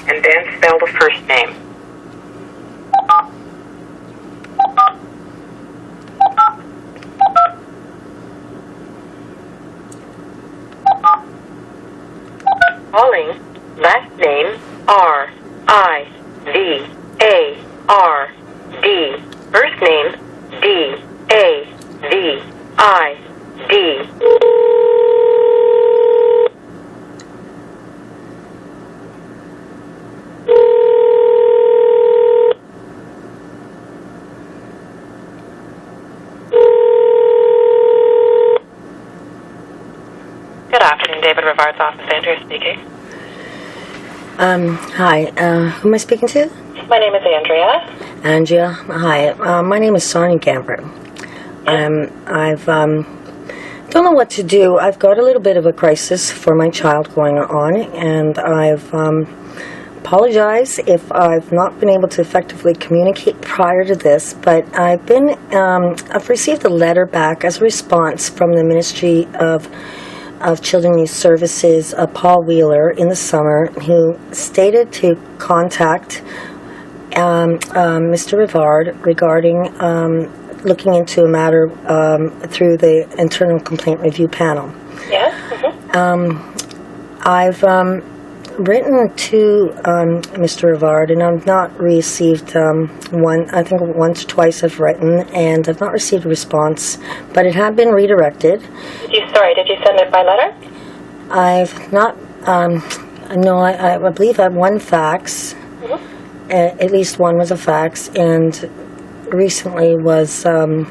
and then spell the first name. Calling, last name R-I-V-A-R-D, first name D-A-V-I-D. Good afternoon, David Rivard's office. Andrea speaking. Hi, who am I speaking to? My name is Andrea. Andrea, hi. My name is Sonia Gamper. I've don't know what to do. I've got a little bit of a crisis for my child going on, and I've apologize if I've not been able to effectively communicate prior to this, but I've received a letter back as a response from the Ministry of Children and Youth Services, Paul Wheeler, in the summer, who stated to contact Mr. Rivard regarding looking into a matter through the Internal Complaint Review Panel. Yes? I've written to Mr. Rivard, and I've not received I think once or twice I've written, and I've not received a response, but it had been redirected. Did you send it by letter? I've not, no, I believe I had one fax, at least one was a fax, and recently was an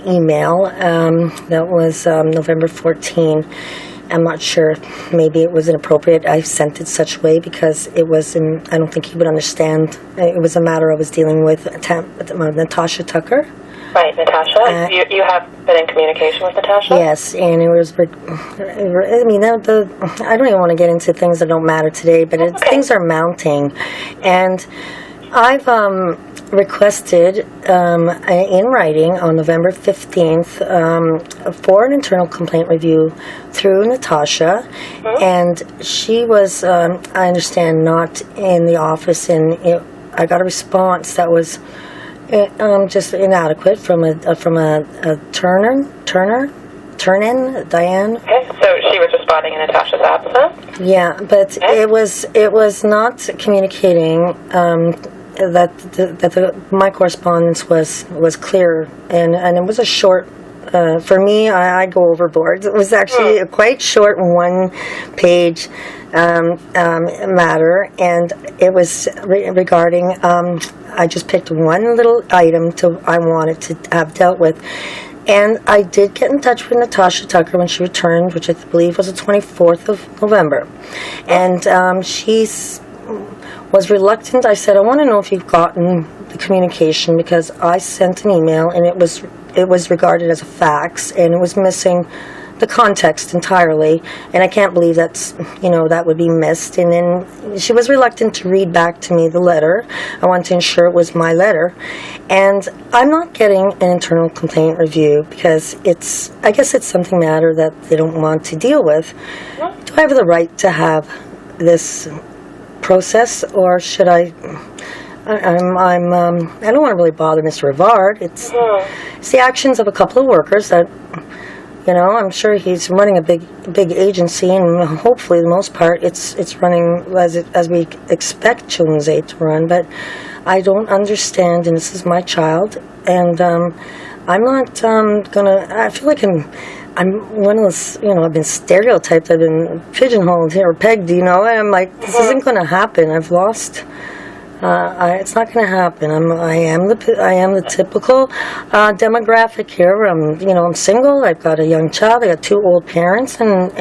email that was November 14. I'm not sure. Maybe it was inappropriate. I sent it such a way because it was I don't think he would understand. It was a matter I was dealing with Natasha Tucker. Right, Natasha. You have been in communication with Natasha? Yes, and it was. I mean, I don't even want to get into things that don't matter today, but things are mounting, and I've requested in writing on November 15th for an internal complaint review through Natasha, and she was, I understand, not in the office, and I got a response that was just inadequate from a turn-in, Diane. Okay, so she was responding in Natasha's absence? Yeah, but it was not communicating that my correspondence was clear, and it was a short. For me, I go overboard. It was actually a quite short one-page matter, and it was regarding. I just picked one little item I wanted to have dealt with. And I did get in touch with Natasha Tucker when she returned, which I believe was the 24th of November. And she was reluctant. I said, I want to know if you've gotten the communication, because I sent an email and it was regarded as a fax, and it was missing the context entirely, and I can't believe that would be missed. And then she was reluctant to read back to me the letter. I wanted to ensure it was my letter, and I'm not getting an internal complaint review because I guess it's something matter that they don't want to deal with. Do I have the right to have this process, or should I? I don't want to really bother Mr. Rivard. It's the actions of a couple of workers that. I'm sure he's running a big agency, and hopefully, the most part, it's running as we expect Children's Aid to run. But I don't understand, and this is my child, and I'm not gonna. I feel like I'm one of those. I've been stereotyped. I've been pigeonholed here or pegged. And I'm like, this isn't going to happen. I've lost. It's not going to happen. I am the typical demographic here. I'm single. I've got a young child. I got 2 old parents, and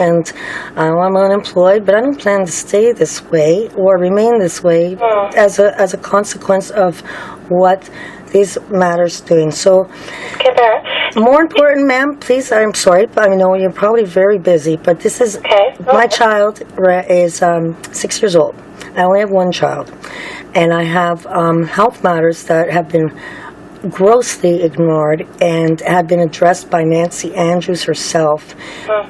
I'm unemployed. But I don't plan to stay this way or remain this way as a consequence of what these matters doing. So, more important, ma'am, please. I'm sorry, but I know you're probably very busy. But this is my child is 6 years old. I only have one child. And I have health matters that have been grossly ignored and had been addressed by Nancy Andrews herself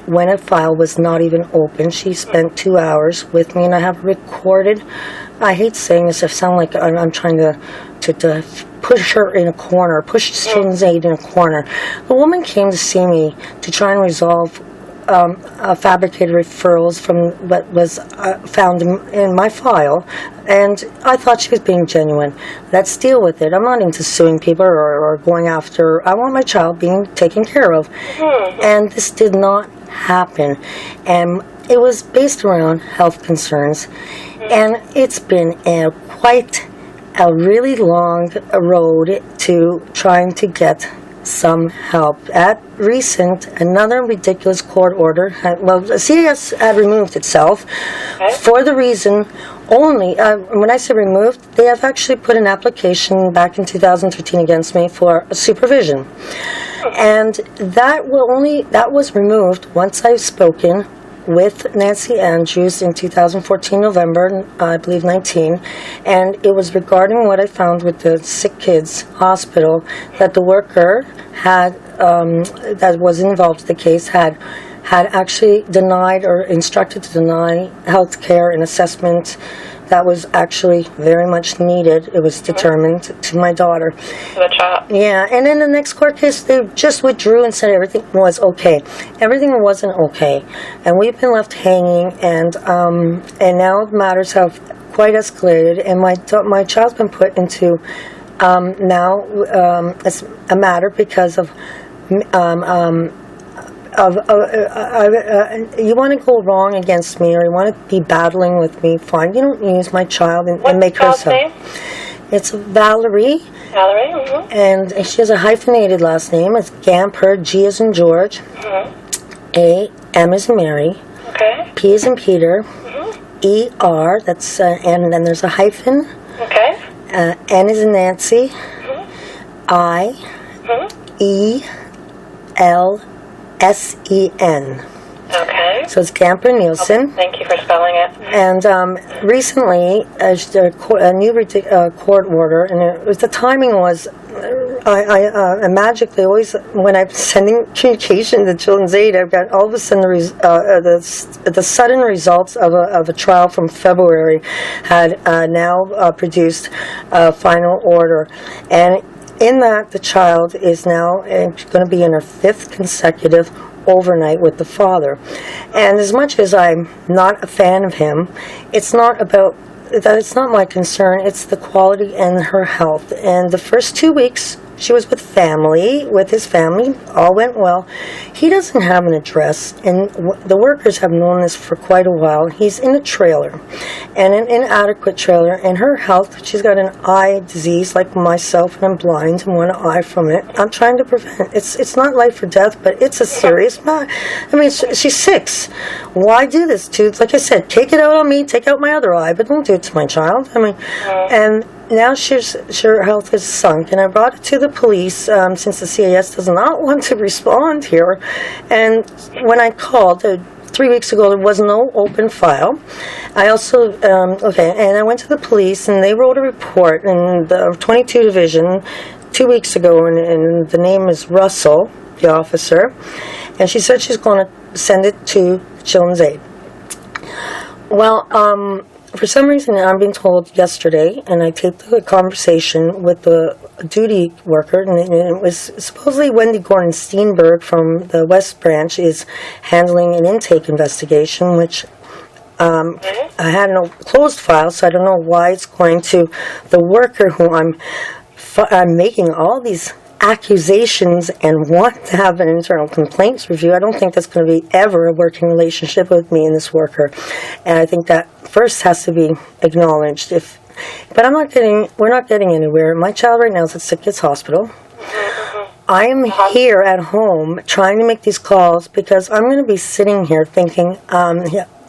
when a file was not even open. She spent 2 hours with me, and I have recorded. I hate saying this. I sound like I'm trying to push her in a corner, push Children's Aid in a corner. The woman came to see me to try and resolve fabricated referrals from what was found in my file, and I thought she was being genuine. Let's deal with it. I'm not into suing people or going after. I want my child being taken care of. And this did not happen. And it was based around health concerns. And it's been quite a really long road to trying to get some help. At recent, another ridiculous court order, the CAS had removed itself for the reason only, when I say removed, they have actually put an application back in 2013 against me for supervision. And that was removed once I've spoken with Nancy Andrews in 2014, November, I believe 19, and it was regarding what I found with the sick kids hospital, that the worker had, that was involved in the case, had actually denied or instructed to deny health care and assessment that was actually very much needed, it was determined, to my daughter. The child. Yeah, and in the next court case, they just withdrew and said everything was okay. Everything wasn't okay, and we've been left hanging, and now matters have quite escalated, and my child's been put into now a matter because of you want to go wrong against me, or you want to be battling with me, fine. You don't use my child and make her so. Name? It's Valerie. Valerie, and she has a hyphenated last name. It's Gamper, G as in George, A, M as in Mary, P as in Peter, E, R, that's, and then there's a hyphen, N as in Nancy, I, E, L, S-E-N. Okay. So it's Gamper Nielsen. Thank you for spelling it. And recently, a new court order, and the timing was, I magically always, when I'm sending communication to Children's Aid, I've got all of a sudden the sudden results of a trial from February had now produced a final order. And in that, the child is now going to be in her 5th consecutive overnight with the father. And as much as I'm not a fan of him, it's not my concern. It's the quality and her health. And the first 2 weeks, she was with his family, all went well. He doesn't have an address, and the workers have known this for quite a while. He's in a trailer, and an inadequate trailer, and her health, she's got an eye disease like myself, and I'm blind in one eye from it. I'm trying to prevent it. It's not life or death, but it's a serious matter. I mean, she's 6. Why do this to, like I said, take it out on me, take out my other eye, but don't do it to my child. I mean, and now her health is sunk, and I brought it to the police since the CAS does not want to respond here. And when I called 3 weeks ago, there was no open file. I also and I went to the police, and they wrote a report in the 22 Division 2 weeks ago, and the name is Russell, the officer, and she said she's going to send it to Children's Aid. Well, for some reason, I'm being told yesterday, and I taped the conversation with the duty worker, and it was supposedly Wendy Gordon Steenberg from the West Branch is handling an intake investigation, which I had no closed file, so I don't know why it's going to the worker who I'm making all these accusations and want to have an internal complaints review. I don't think that's going to be ever a working relationship with me and this worker, and I think that first has to be acknowledged. But we're not getting anywhere. My child right now is at Sick Kids Hospital. I am here at home trying to make these calls because I'm going to be sitting here thinking,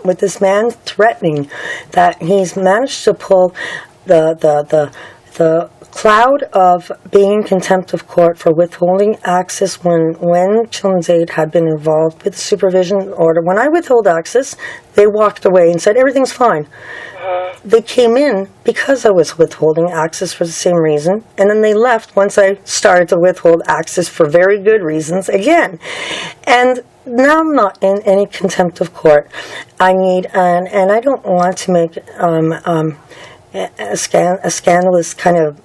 with this man threatening that he's managed to pull the the cloud of being in contempt of court for withholding access when Children's Aid had been involved with the supervision order. When I withheld access, they walked away and said, everything's fine. They came in because I was withholding access for the same reason, and then they left once I started to withhold access for very good reasons again. And now I'm not in any contempt of court. I need, and I don't want to make a scandalous kind of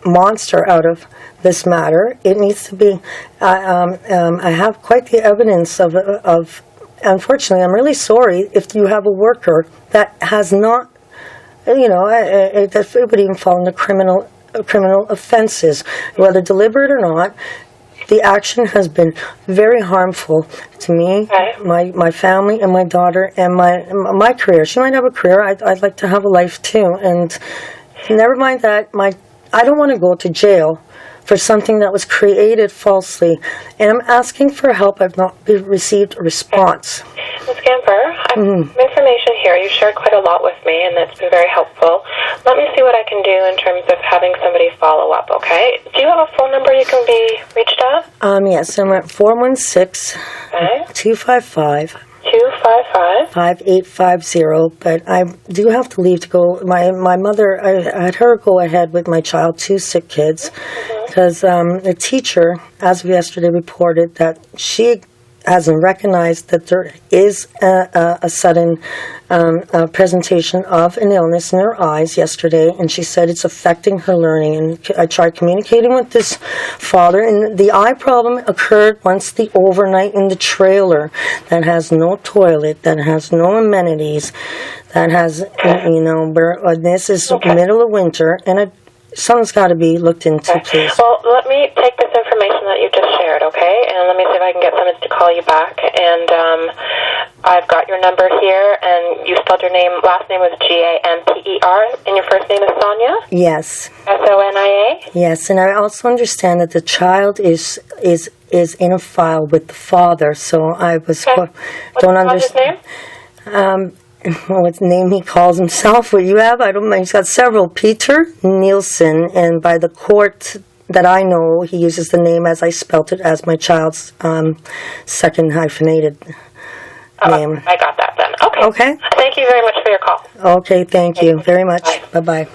monster out of this matter. It needs to be, I have quite the evidence of unfortunately, I'm really sorry if you have a worker that has not, that would even fall into criminal offenses, whether deliberate or not. The action has been very harmful to me, my family, and my daughter, and my career. She might have a career. I'd like to have a life too. And never mind that. I don't want to go to jail for something that was created falsely. And I'm asking for help. I've not received a response. Ms. Gamper, I have some information here. You shared quite a lot with me, and that's been very helpful. Let me see what I can do in terms of having somebody follow up, okay? Do you have a phone number you can be reached at? Yes, I'm at 416-255. 5850, but I do have to leave to go. My mother, I had her go ahead with my child, 2 sick kids, because the teacher, as of yesterday, reported that she hasn't recognized that there is a sudden presentation of an illness in her eyes yesterday, and she said it's affecting her learning. And I tried communicating with this father, and the eye problem occurred once the overnight in the trailer that has no toilet, that has no amenities, that has, this is middle of winter, and something's got to be looked into, please. Well, let me take this information that you just shared, okay? And let me see if I can get someone to call you back. And I've got your number here, and you spelled your last name was Gamper, and your first name is Sonia? Yes. Sonia? Yes, and I also understand that the child is in a file with the father, so I was... Okay. Don't What's his name? What name he calls himself? What you have? I don't know. He's got several. Peter Nielsen, and by the court that I know, he uses the name as I spelt it as my child's second hyphenated name. I got that then. Okay. Okay. Thank you very much for your call. Okay, thank you very much. Bye. Bye-bye.